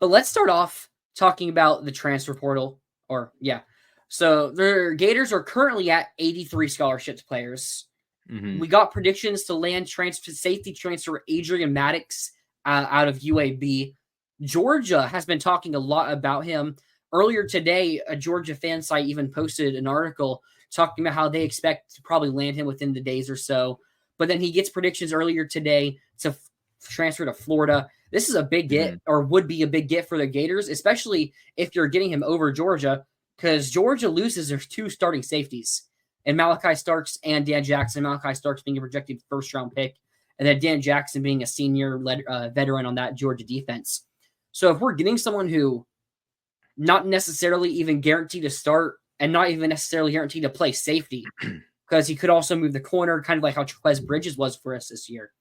But let's start off talking about the transfer portal. So the Gators are currently at 83 scholarships players. Mm-hmm. We got predictions to land safety transfer Adrien Maddox out of UAB. Georgia has been talking a lot about him. Earlier today, a Georgia fan site even posted an article talking about how they expect to probably land him within the days or so. But then he gets predictions earlier today to transfer to Florida. This is a big get, or would be a big get for the Gators, especially if you're getting him over Georgia, because Georgia loses their 2 starting safeties, and Malachi Starks and Dan Jackson. Malachi Starks being a projected first-round pick, and then Dan Jackson being a senior veteran on that Georgia defense. So if we're getting someone who not necessarily even guaranteed to start and not even necessarily guaranteed to play safety, because he could also move the corner, kind of like how Trez Bridges was for us this year,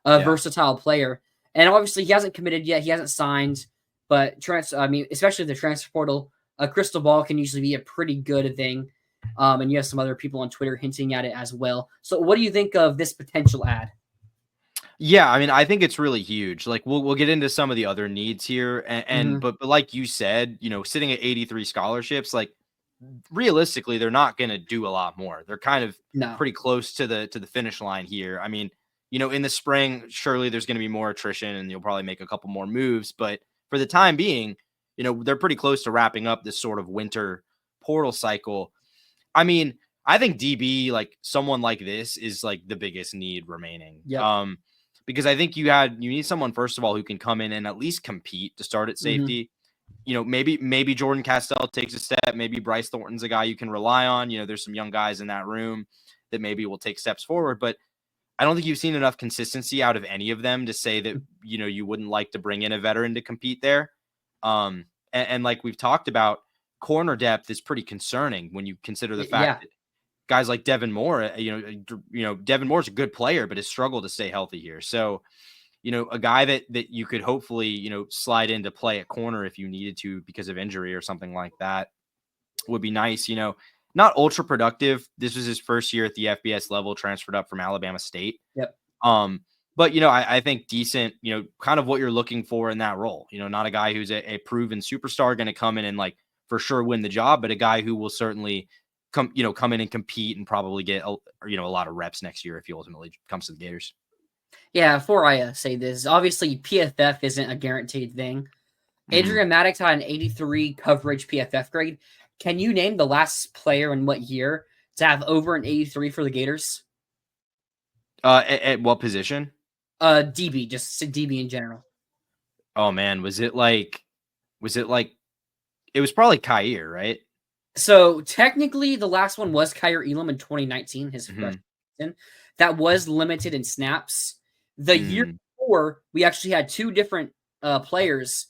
versatile player. And obviously he hasn't committed yet. He hasn't signed, but especially the transfer portal, a crystal ball can usually be a pretty good thing. And you have some other people on Twitter hinting at it as well. So what do you think of this potential ad? Yeah, I mean, I think it's really huge. Like we'll get into some of the other needs here, but like you said, sitting at 83 scholarships, like realistically, they're not going to do a lot more. They're kind of pretty close to the finish line here. I mean, in the spring, surely there's going to be more attrition, and you'll probably make a couple more moves. But for the time being, they're pretty close to wrapping up this sort of winter portal cycle. I mean, I think DB, like someone like this, is like the biggest need remaining. Yep. Because I think you need someone, first of all, who can come in and at least compete to start at safety. Maybe Jordan Castell takes a step. Maybe Bryce Thornton's a guy you can rely on. There's some young guys in that room that maybe will take steps forward, but I don't think you've seen enough consistency out of any of them to say that, you wouldn't like to bring in a veteran to compete there. And like we've talked about, corner depth is pretty concerning when you consider the fact that guys like Devin Moore, Devin Moore's a good player, but has struggled to stay healthy here. So, a guy that you could hopefully, slide into play at corner if you needed to because of injury or something like that would be nice. Not ultra productive. This was his first year at the FBS level, transferred up from Alabama State. Yep. But, I think decent, kind of what you're looking for in that role. Not a guy who's a proven superstar going to come in and like for sure win the job, but a guy who will certainly come in and compete and probably get a lot of reps next year if he ultimately comes to the Gators. Yeah, before I say this, obviously PFF isn't a guaranteed thing. Adrien Maddox had an 83 coverage PFF grade. Can you name the last player in what year to have over an 83 for the Gators? At what position? DB, just DB in general. Oh man, it was probably Kyer, right? So technically the last one was Kyer Elam in 2019, his freshman season. That was limited in snaps. The year before, we actually had 2 different players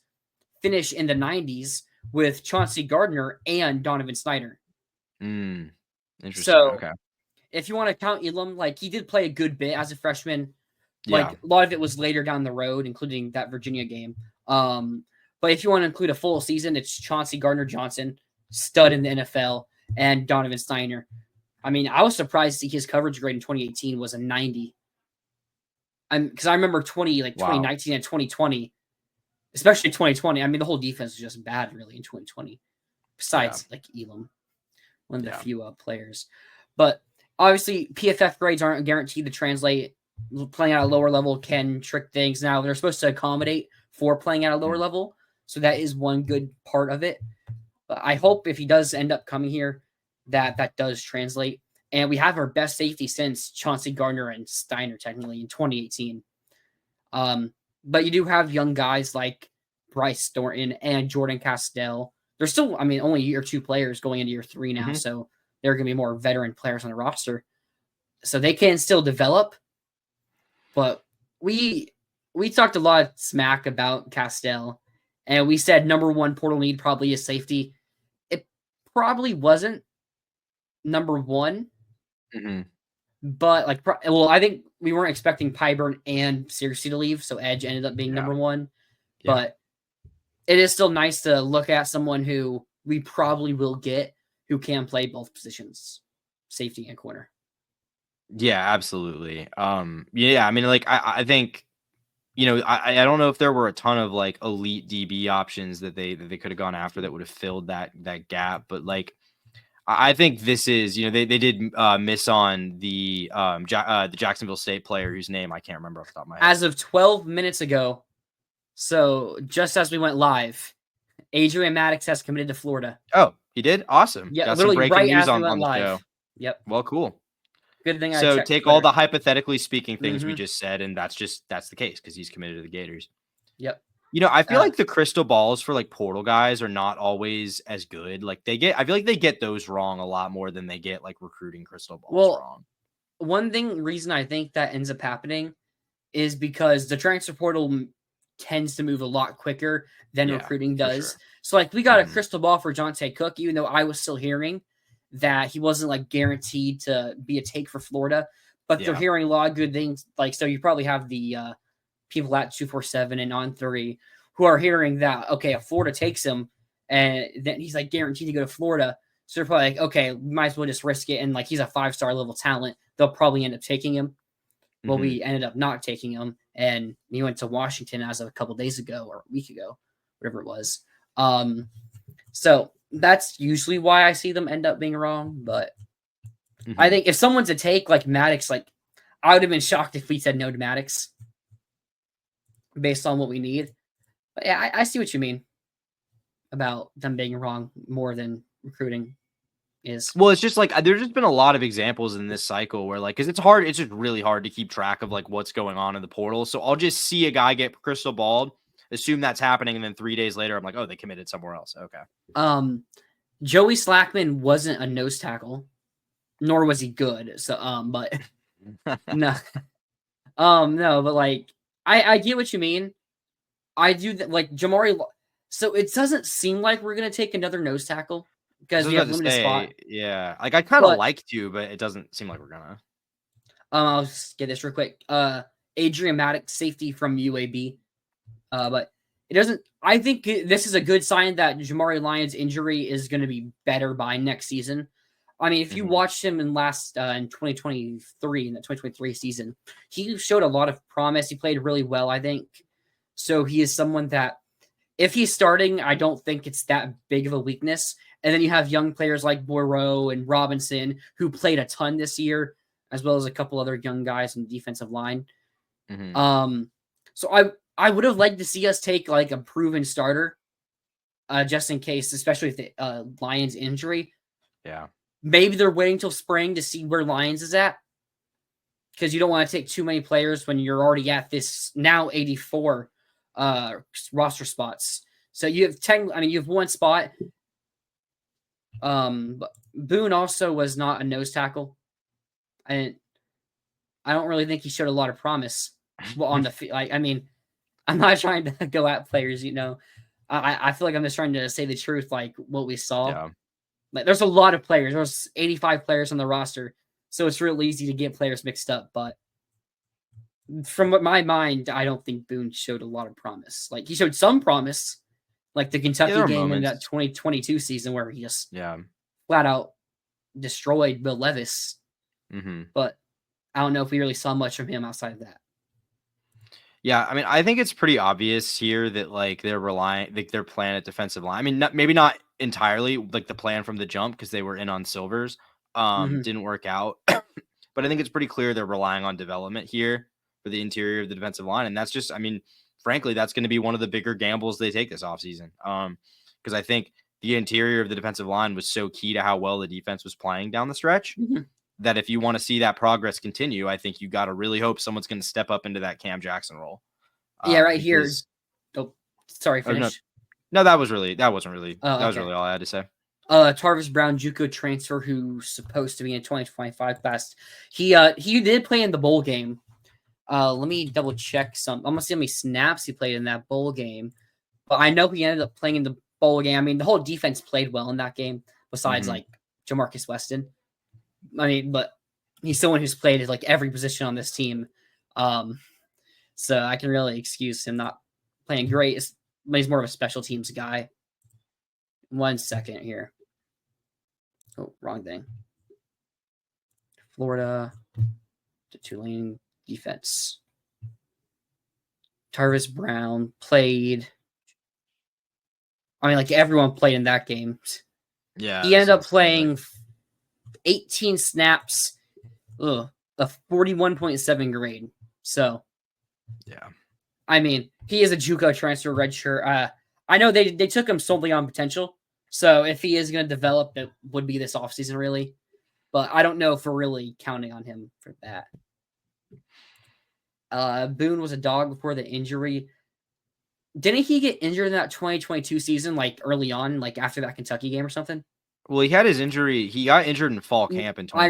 finish in the 90s with Chauncey Gardner and Donovan Snyder. Interesting. So, okay. If you want to count Elam, like he did play a good bit as a freshman. Like a lot of it was later down the road, including that Virginia game. But if you want to include a full season, it's Chauncey Gardner Johnson, stud in the NFL, and Donovan Snyder. I mean, I was surprised to see his coverage grade in 2018 was a 90. Because I remember 2019 and 2020, especially 2020. I mean, the whole defense was just bad, really, in 2020. Besides, like Elam, one of the few players. But obviously, PFF grades aren't guaranteed to translate. Playing at a lower level can trick things. Now, they're supposed to accommodate for playing at a lower level, so that is one good part of it. But I hope if he does end up coming here, that does translate. And we have our best safety since Chauncey Gardner and Steiner, technically, in 2018. But you do have young guys like Bryce Thornton and Jordan Castell. They're still, only year 2 players going into year 3 now, so there are going to be more veteran players on the roster. So they can still develop. But we talked a lot of smack about Castell, and we said number 1 portal need probably is safety. It probably wasn't number 1. But I think we weren't expecting Pyburn and Searcy to leave, so Edge ended up being number 1. But it is still nice to look at someone who we probably will get who can play both positions, safety and corner. Yeah, absolutely. I think I don't know if there were a ton of like elite DB options that they could have gone after that would have filled that gap, but like I think this is, they did miss on the Jacksonville State player whose name I can't remember off the top of my head. As of 12 minutes ago, so just as we went live, Adrien Maddox has committed to Florida. Oh, he did? Awesome. Yeah, Got literally some breaking right news as we on went the live. show. Yep. Well, cool. Good thing I So checked take Twitter. all the hypothetically speaking things we Mhm. just said, and that's the case because he's committed to the Gators. Yep. I feel like the crystal balls for like portal guys are not always as good. Like I feel like they get those wrong a lot more than they get like recruiting crystal balls wrong. One reason I think that ends up happening is because the transfer portal tends to move a lot quicker than recruiting does. Sure. So like we got a crystal ball for Jonte Cook, even though I was still hearing that he wasn't like guaranteed to be a take for Florida, but they're hearing a lot of good things. Like, so you probably have the people at 247 and on 3 who are hearing that, okay, if Florida takes him and then he's like guaranteed to go to Florida. So they're probably like, okay, we might as well just risk it. And like, he's a 5-star level talent. They'll probably end up taking him. Well, we ended up not taking him, and he went to Washington as of a couple days ago or a week ago, whatever it was. So that's usually why I see them end up being wrong. But I think if someone's a take like Maddox, like I would have been shocked if we said no to Maddox based on what we need. But yeah, I see what you mean about them being wrong more than recruiting is. Well, it's just like there's just been a lot of examples in this cycle where like, because it's just really hard to keep track of like what's going on in the portal. So I'll just see a guy get crystal balled, assume that's happening, and then 3 days later I'm like, oh, they committed somewhere else. Okay. Joey Slackman wasn't a nose tackle, nor was he good. So but no. No, but like I get what you mean. I do that, like Jamari. So it doesn't seem like we're gonna take another nose tackle because we have limited spot. Yeah, like I kind of like to, but it doesn't seem like we're gonna. I'll just get this real quick. Adrien Maddox, safety from UAB. But it doesn't. I think this is a good sign that Jamari Lyons' injury is going to be better by next season. I mean, if you watched him in 2023, in the 2023 season, he showed a lot of promise. He played really well, I think. So he is someone that, if he's starting, I don't think it's that big of a weakness. And then you have young players like Bourreau and Robinson who played a ton this year, as well as a couple other young guys in the defensive line. So I would have liked to see us take like a proven starter, just in case, especially if the Lions injury. Yeah. Maybe they're waiting till spring to see where Lions is at, because you don't want to take too many players when you're already at this now 84 roster spots. So you have you have one spot. But Boone also was not a nose tackle, and I don't really think he showed a lot of promise on the field. I mean, I'm not trying to go at players, I feel like I'm just trying to say the truth, like what we saw. Yeah. Like, there's a lot of players. There's 85 players on the roster, so it's real easy to get players mixed up. But from my mind, I don't think Boone showed a lot of promise. Like, he showed some promise, like the Kentucky game in that 2022 season where he just flat out destroyed Will Levis. But I don't know if we really saw much from him outside of that. Yeah, I mean, I think it's pretty obvious here that like they're relying, like their plan at defensive line. I mean, maybe not entirely like the plan from the jump because they were in on Silvers, didn't work out. But I think it's pretty clear they're relying on development here for the interior of the defensive line, and that's just, I mean, frankly, that's going to be one of the bigger gambles they take this offseason. Because I think the interior of the defensive line was so key to how well the defense was playing down the stretch. That if you want to see that progress continue, I think you got to really hope someone's going to step up into that Cam Jackson role. Yeah, right here. Oh, sorry, finish. No, that wasn't really all I had to say. Tarvis Brown, JUCO transfer, who's supposed to be in 2025 class. He did play in the bowl game. Let me double check I'm gonna see how many snaps he played in that bowl game. But I know he ended up playing in the bowl game. I mean, the whole defense played well in that game, besides like Jamarcus Weston. I mean, but he's someone who's played at like every position on this team. So I can really excuse him not playing great. He's more of a special teams guy. 1 second here. Oh, wrong thing. Florida to Tulane defense. Tarvis Brown played. I mean, like everyone played in that game. Yeah. He ended up playing 18 snaps, a 41.7 grade. So, yeah. I mean, he is a JUCO transfer redshirt. I know they took him solely on potential. So if he is going to develop, it would be this offseason, really. But I don't know if we're really counting on him for that. Boone was a dog before the injury. Didn't he get injured in that 2022 season, like early on, like after that Kentucky game or something? Well, he had his injury. He got injured in fall camp in 2023.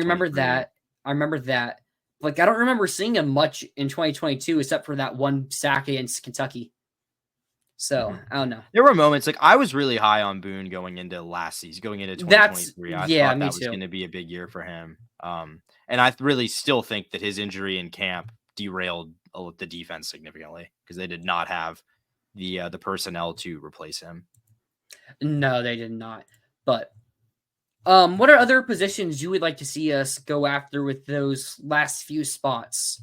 I remember that. Like, I don't remember seeing him much in 2022 except for that one sack against Kentucky. So, I don't know. There were moments, like, I was really high on Boone going into last season, going into 2023. I thought that was going to be a big year for him. And I really still think that his injury in camp derailed the defense significantly because they did not have the personnel to replace him. No, they did not. But what are other positions you would like to see us go after with those last few spots?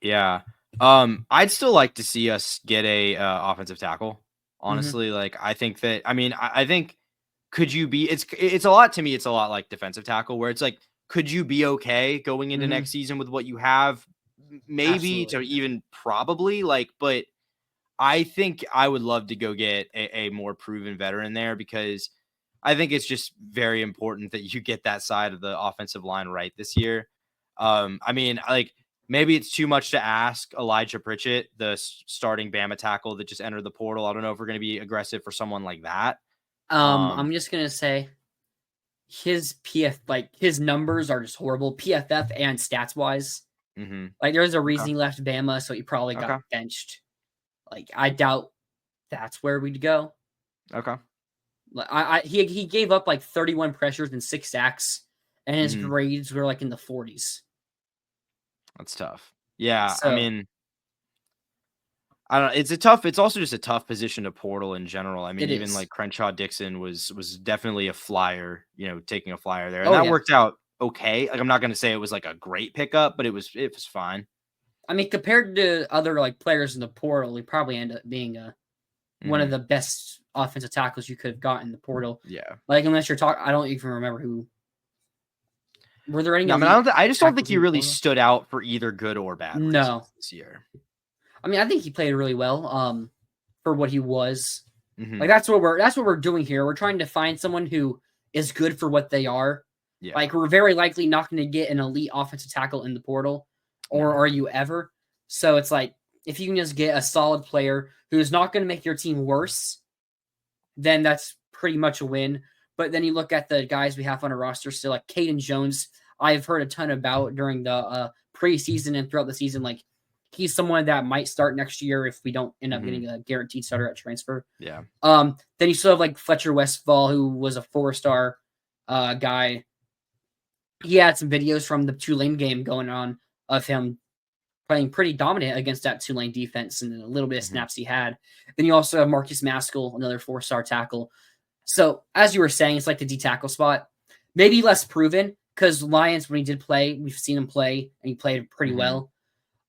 Yeah. I'd still like to see us get a offensive tackle. Honestly, like I think that I think could you be it's a lot to me, it's a lot like defensive tackle where it's like, could you be okay going into next season with what you have? Maybe to even probably but I think I would love to go get a more proven veteran there because I think it's just very important that you get that side of the offensive line right this year. I mean, like maybe it's too much to ask Elijah Pritchett, the starting Bama tackle that just entered the portal. I don't know if we're going to be aggressive for someone like that. I'm just going to say his his numbers are just horrible, PFF and stats wise. Like there's a reason he left Bama, so he probably got benched. Like I doubt that's where we'd go. Okay. He gave up like 31 pressures and 6 sacks, and his grades were like in the 40s. That's tough. Yeah, So, I mean, I don't know. It's also just a tough position to portal in general. I mean, even like Crenshaw Dixon was definitely a flyer, taking a flyer there. And that worked out okay. Like I'm not going to say it was like a great pickup, but it was fine. I mean, compared to other like players in the portal, he probably ended up being one of the best offensive tackles you could have gotten in the portal. Yeah. Like unless you're talking, I don't even remember who. Were there any? No, I just don't think he really stood out for either good or bad reasons this year. I mean, I think he played really well for what he was. Like that's what we're doing here. We're trying to find someone who is good for what they are. Yeah. Like we're very likely not going to get an elite offensive tackle in the portal, or are you ever? So it's like if you can just get a solid player who's not going to make your team worse, then that's pretty much a win. But then you look at the guys we have on our roster still, like Caden Jones, I've heard a ton about during the preseason and throughout the season. Like he's someone that might start next year if we don't end up getting a guaranteed starter at transfer. Yeah. Then you still have like Fletcher Westfall, who was a 4-star guy. He had some videos from the Tulane game going on of him playing pretty dominant against that Tulane defense and a little bit of snaps he had. Then you also have Marcus Maskell, another 4-star tackle. So as you were saying, it's like the D tackle spot. Maybe less proven because Lyons, when he did play, we've seen him play and he played pretty well.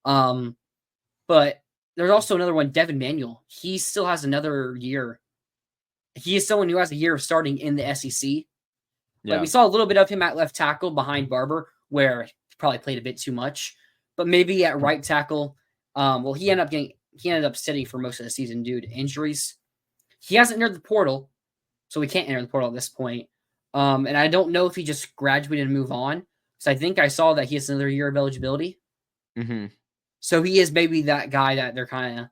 But there's also another one, Devin Manuel. He still has another year. He is someone who has a year of starting in the SEC. Yeah. Like we saw a little bit of him at left tackle behind Barber, where he probably played a bit too much. But maybe at right tackle, he ended up sitting for most of the season due to injuries. He hasn't entered the portal, so we can't enter the portal at this point. And I don't know if he just graduated and moved on. So I think I saw that he has another year of eligibility. So he is maybe that guy that they're kind of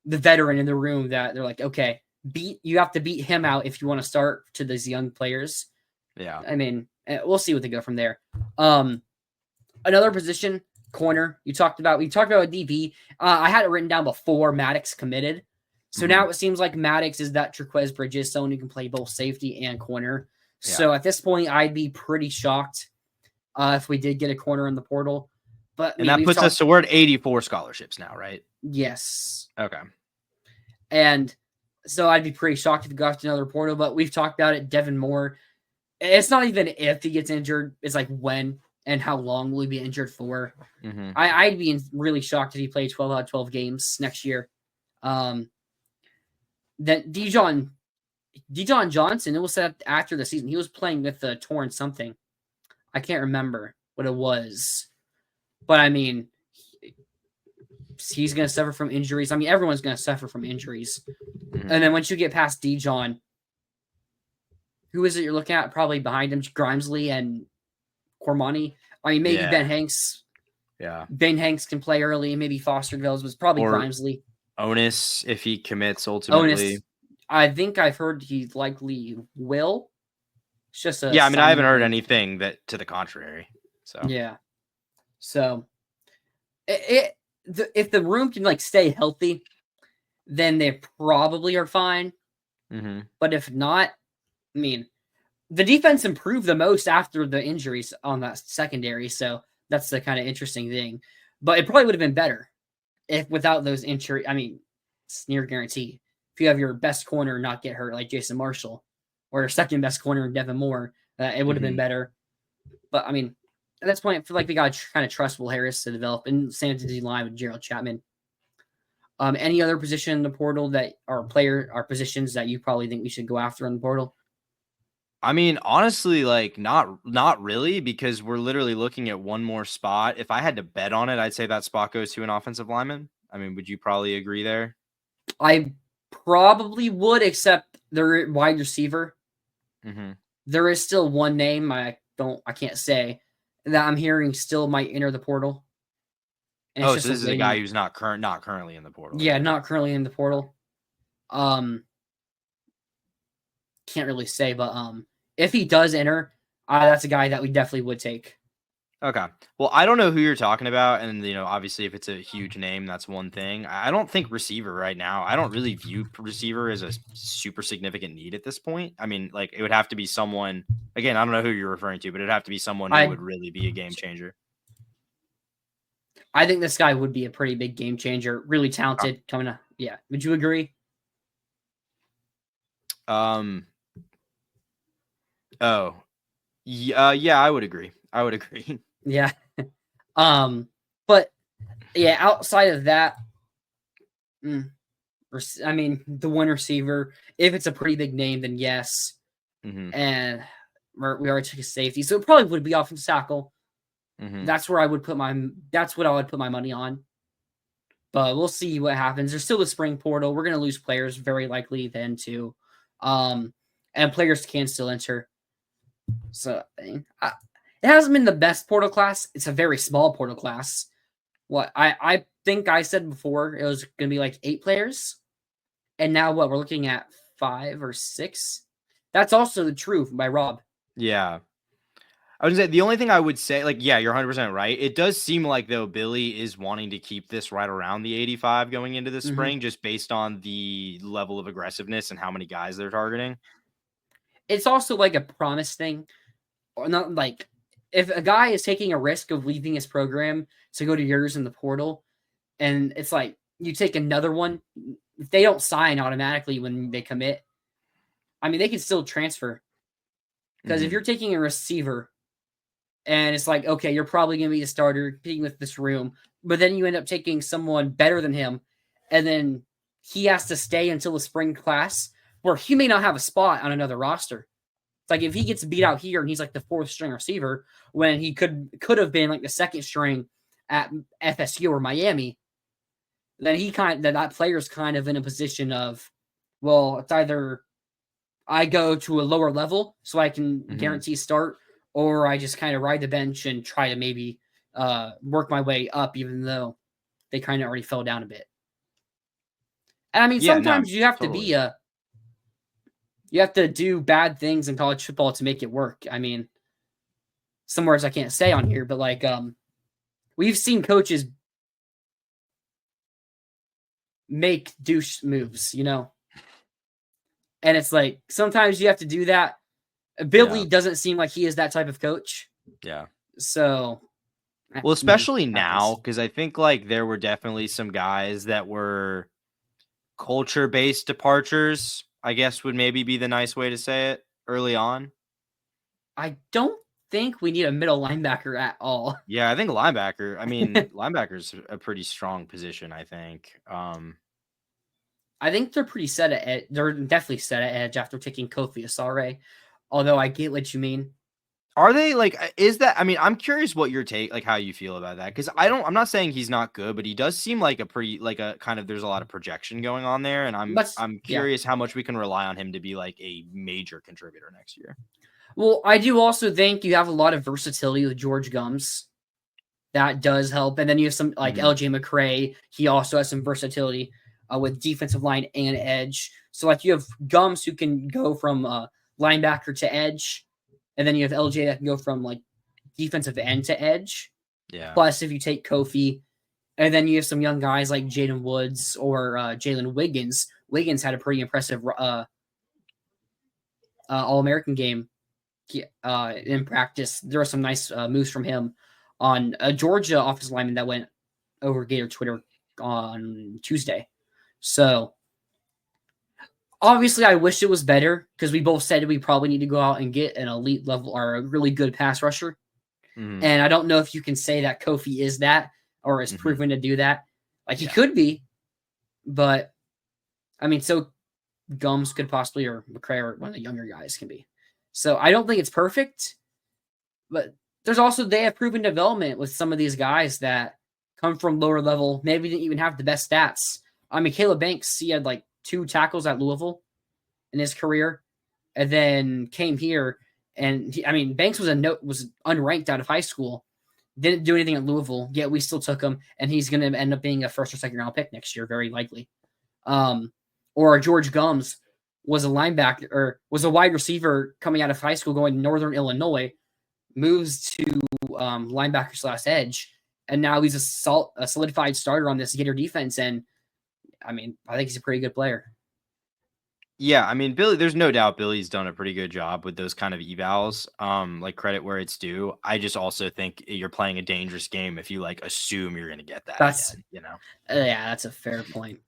the veteran in the room that they're like, okay, you have to beat him out if you want to start to these young players. Yeah. I mean, we'll see what they go from there. Another position, corner. We talked about a DB. I had it written down before Maddox committed. So now it seems like Maddox is that Turquoise Bridges, someone who can play both safety and corner. Yeah. So at this point, I'd be pretty shocked if we did get a corner in the portal. But that puts us, so we're at 84 scholarships now, right? Yes. Okay. And so I'd be pretty shocked if we got to another portal, but we've talked about it. Devin Moore. It's not even if he gets injured. It's like when and how long will he be injured for. I'd be really shocked if he played 12 out of 12 games next year. Then Dijon Johnson, it was said after the season, he was playing with the torn something. I can't remember what it was. But I mean, he's going to suffer from injuries. I mean, everyone's going to suffer from injuries. Mm-hmm. And then once you get past Dijon, who is it you're looking at? Probably behind him, Grimesley and Cormani. I mean, maybe Ben Hanks. Yeah. Ben Hanks can play early. Maybe Foster Develops, was probably Grimesley. Onus, if he commits ultimately. Onus, I think I've heard he likely will. It's just I mean, I haven't heard anything that to the contrary. So yeah. So if the room can like stay healthy, then they probably are fine. Mm-hmm. But if not, I mean, the defense improved the most after the injuries on that secondary. So that's the kind of interesting thing. But it probably would have been better if without those injuries. I mean, it's near guarantee. If you have your best corner not get hurt like Jason Marshall or your second best corner Devin Moore, it would have been better. But I mean, at this point, I feel like they got to kind of trust Will Harris to develop and Sanity line with Gerald Chapman. Any other position in the portal that are positions that you probably think we should go after in the portal? I mean, honestly, like not really, because we're literally looking at one more spot. If I had to bet on it, I'd say that spot goes to an offensive lineman. I mean, would you probably agree there? I probably would, except their wide receiver. Mm-hmm. There is still one name I can't say that I'm hearing still might enter the portal. And so this is a guy who's not currently in the portal. Yeah, not currently in the portal. Can't really say, but if he does enter, that's a guy that we definitely would take. Okay. Well, I don't know who you're talking about, and obviously, if it's a huge name, that's one thing. I don't think receiver right now. I don't really view receiver as a super significant need at this point. I mean, like it would have to be someone. Again, I don't know who you're referring to, but it'd have to be someone who would really be a game changer. I think this guy would be a pretty big game changer. Really talented, coming up. Yeah, would you agree? Oh. Yeah, I would agree. Yeah. But yeah, outside of that, I mean, the one receiver, if it's a pretty big name, then yes. Mm-hmm. And we already took a safety, so it probably would be offensive tackle. Mm-hmm. That's what I would put my money on. But we'll see what happens. There's still the spring portal. We're going to lose players very likely then too. And players can still enter. So it hasn't been the best portal class. It's a very small portal class. What I think I said before, it was going to be like 8 players. And now what? We're looking at 5 or 6. That's also the truth by Rob. Yeah. I would say the only thing I would say, like, yeah, you're 100% right. It does seem like, though, Billy is wanting to keep this right around the 85 going into the spring, just based on the level of aggressiveness and how many guys they're targeting. It's also like a promise thing. Or not like, if a guy is taking a risk of leaving his program to go to yours in the portal, and it's like you take another one, if they don't sign automatically when they commit, I mean, they can still transfer. Because if you're taking a receiver and it's like, okay, you're probably going to be a starter competing with this room, but then you end up taking someone better than him, and then he has to stay until the spring class where he may not have a spot on another roster. It's like if he gets beat out here and he's like the 4th string receiver when he could have been like the 2nd string at FSU or Miami, then that player's kind of in a position of, well, it's either I go to a lower level so I can guarantee start, or I just kind of ride the bench and try to maybe work my way up, even though they kind of already fell down a bit. And I mean, sometimes you have to be you have to do bad things in college football to make it work. I mean, some words I can't say on here, but like we've seen coaches make douche moves, and it's like sometimes you have to do that. Billy doesn't seem like he is that type of coach. Yeah. So, well, especially now, because I think like there were definitely some guys that were culture-based departures, I guess would maybe be the nice way to say it, early on. I don't think we need a middle linebacker at all. Yeah, I think linebacker. I mean, linebacker's a pretty strong position, I think. I think they're pretty set at edge. They're definitely set at edge after taking Kofi Asare. Although I get what you mean. Are they like, is that, I mean, I'm curious what your take, like how you feel about that. Cause I'm not saying he's not good, but he does seem like a pretty, like a kind of, there's a lot of projection going on there. And I'm curious how much we can rely on him to be like a major contributor next year. Well, I do also think you have a lot of versatility with George Gums. That does help. And then you have some like LJ McCray. He also has some versatility with defensive line and edge. So like you have Gums who can go from linebacker to edge. And then you have LJ that can go from like defensive end to edge. Yeah. Plus, if you take Kofi, and then you have some young guys like Jaden Woods or Jalen Wiggins. Wiggins had a pretty impressive All-American game in practice. There were some nice moves from him on a Georgia offensive lineman that went over Gator Twitter on Tuesday. So obviously, I wish it was better because we both said we probably need to go out and get an elite level or a really good pass rusher. And I don't know if you can say that Kofi is that or is proven to do that. Like he could be, but I mean, so Gums could possibly, or McCray or one of the younger guys can be. So I don't think it's perfect, but there's also, they have proven development with some of these guys that come from lower level, maybe didn't even have the best stats. I mean, Caleb Banks, he had like 2 tackles at Louisville in his career, and then came here. And Banks was unranked out of high school, didn't do anything at Louisville, yet we still took him, and he's going to end up being a first or second round pick next year, very likely. Or George Gums was a linebacker or was a wide receiver coming out of high school going to Northern Illinois, moves to linebacker / edge, and now he's a solidified starter on this Gator defense. And I think he's a pretty good player. Yeah, I mean, Billy, there's no doubt Billy's done a pretty good job with those kind of evals. Like credit where it's due. I just also think you're playing a dangerous game if you like assume you're going to get that. That's again, yeah, that's a fair point.